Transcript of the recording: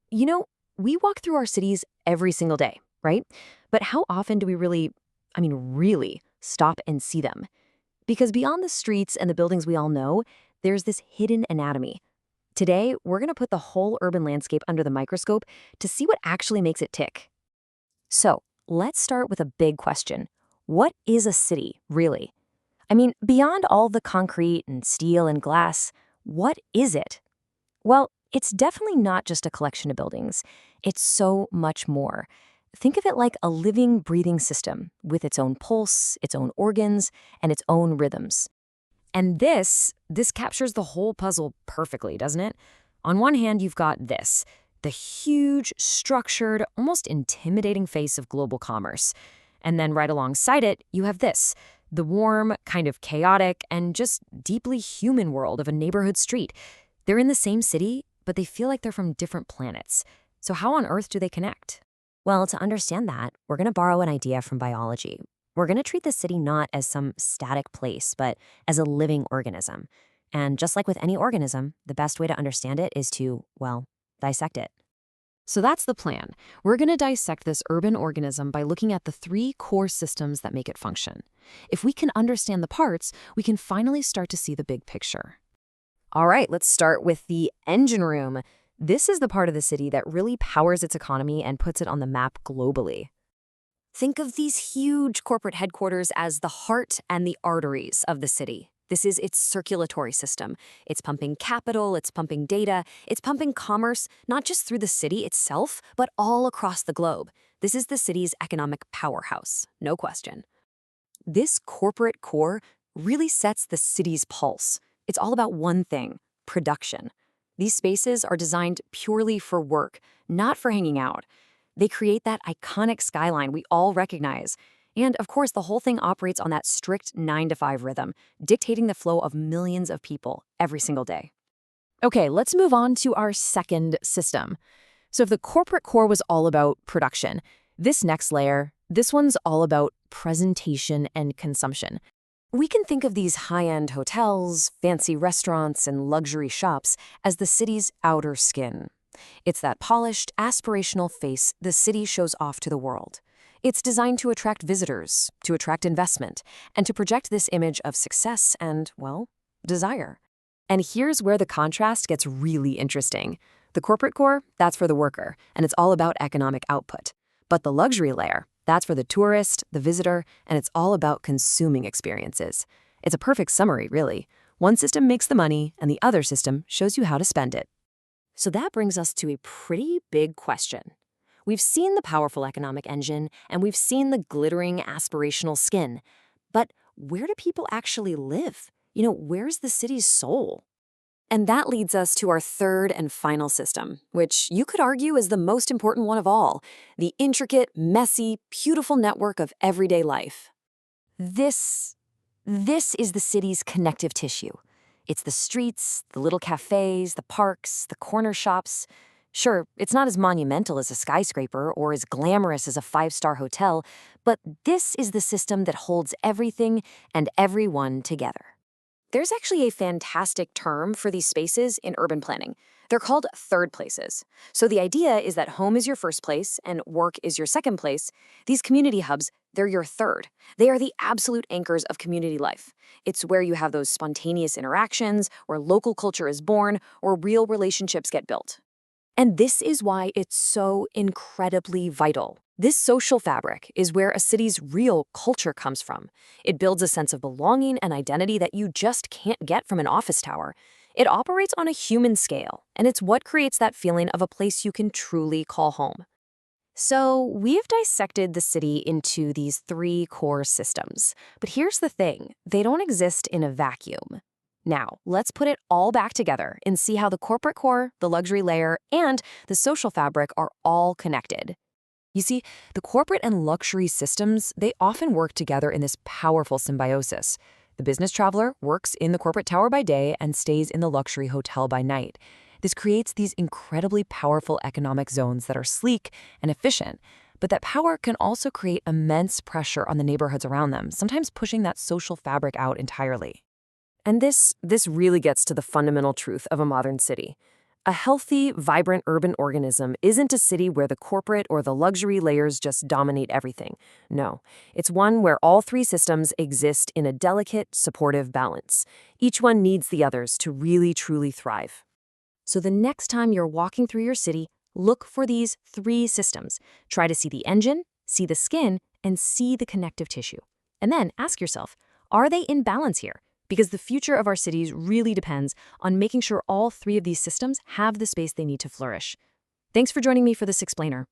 You know, we walk through our cities every single day, right? But how often do we really stop and see them? Because beyond the streets and the buildings we all know, there's this hidden anatomy. Today, we're going to put the whole urban landscape under the microscope to see what actually makes it tick. So, let's start with a big question. What is a city, really? Beyond all the concrete and steel and glass, what is it? Well, it's definitely not just a collection of buildings. It's so much more. Think of it like a living, breathing system with its own pulse, its own organs, and its own rhythms. And this captures the whole puzzle perfectly, doesn't it? On one hand, you've got this, the huge, structured, almost intimidating face of global commerce. And then right alongside it, you have this, the warm, kind of chaotic, and just deeply human world of a neighborhood street. They're in the same city, but they feel like they're from different planets. So how on earth do they connect? Well, to understand that, we're going to borrow an idea from biology. We're going to treat the city not as some static place, but as a living organism. And just like with any organism, the best way to understand it is to, well, dissect it. So that's the plan. We're going to dissect this urban organism by looking at the three core systems that make it function. If we can understand the parts, we can finally start to see the big picture. All right, let's start with the engine room. This is the part of the city that really powers its economy and puts it on the map globally. Think of these huge corporate headquarters as the heart and the arteries of the city. This is its circulatory system. It's pumping capital, it's pumping data, it's pumping commerce, not just through the city itself, but all across the globe. This is the city's economic powerhouse, no question. This corporate core really sets the city's pulse. It's all about one thing, production. These spaces are designed purely for work, not for hanging out. They create that iconic skyline we all recognize. And of course, the whole thing operates on that strict 9 to 5 rhythm, dictating the flow of millions of people every single day. Okay, let's move on to our second system. So if the corporate core was all about production, this next layer, this one's all about presentation and consumption. We can think of these high-end hotels, fancy restaurants, and luxury shops as the city's outer skin. It's that polished, aspirational face the city shows off to the world. It's designed to attract visitors, to attract investment, and to project this image of success and, well, desire. And here's where the contrast gets really interesting. The corporate core, that's for the worker, and it's all about economic output. But the luxury layer, that's for the tourist, the visitor, and it's all about consuming experiences. It's a perfect summary, really. One system makes the money, and the other system shows you how to spend it. So that brings us to a pretty big question. We've seen the powerful economic engine, and we've seen the glittering aspirational skin. But where do people actually live? Where's the city's soul? And that leads us to our third and final system, which you could argue is the most important one of all, the intricate, messy, beautiful network of everyday life. This is the city's connective tissue. It's the streets, the little cafes, the parks, the corner shops. Sure, it's not as monumental as a skyscraper or as glamorous as a 5-star hotel, but this is the system that holds everything and everyone together. There's actually a fantastic term for these spaces in urban planning. They're called third places. So the idea is that home is your first place and work is your second place. These community hubs, they're your third. They are the absolute anchors of community life. It's where you have those spontaneous interactions, where local culture is born, or real relationships get built. And this is why it's so incredibly vital. This social fabric is where a city's real culture comes from. It builds a sense of belonging and identity that you just can't get from an office tower. It operates on a human scale, and it's what creates that feeling of a place you can truly call home. So we've dissected the city into these three core systems. But here's the thing, they don't exist in a vacuum. Now, let's put it all back together and see how the corporate core, the luxury layer, and the social fabric are all connected. You see, the corporate and luxury systems, they often work together in this powerful symbiosis. The business traveler works in the corporate tower by day and stays in the luxury hotel by night. This creates these incredibly powerful economic zones that are sleek and efficient, but that power can also create immense pressure on the neighborhoods around them, sometimes pushing that social fabric out entirely. And this really gets to the fundamental truth of a modern city. A healthy, vibrant urban organism isn't a city where the corporate or the luxury layers just dominate everything. No, it's one where all three systems exist in a delicate, supportive balance. Each one needs the others to really, truly thrive. So the next time you're walking through your city, look for these three systems. Try to see the engine, see the skin, and see the connective tissue. And then ask yourself, are they in balance here? Because the future of our cities really depends on making sure all three of these systems have the space they need to flourish. Thanks for joining me for this explainer.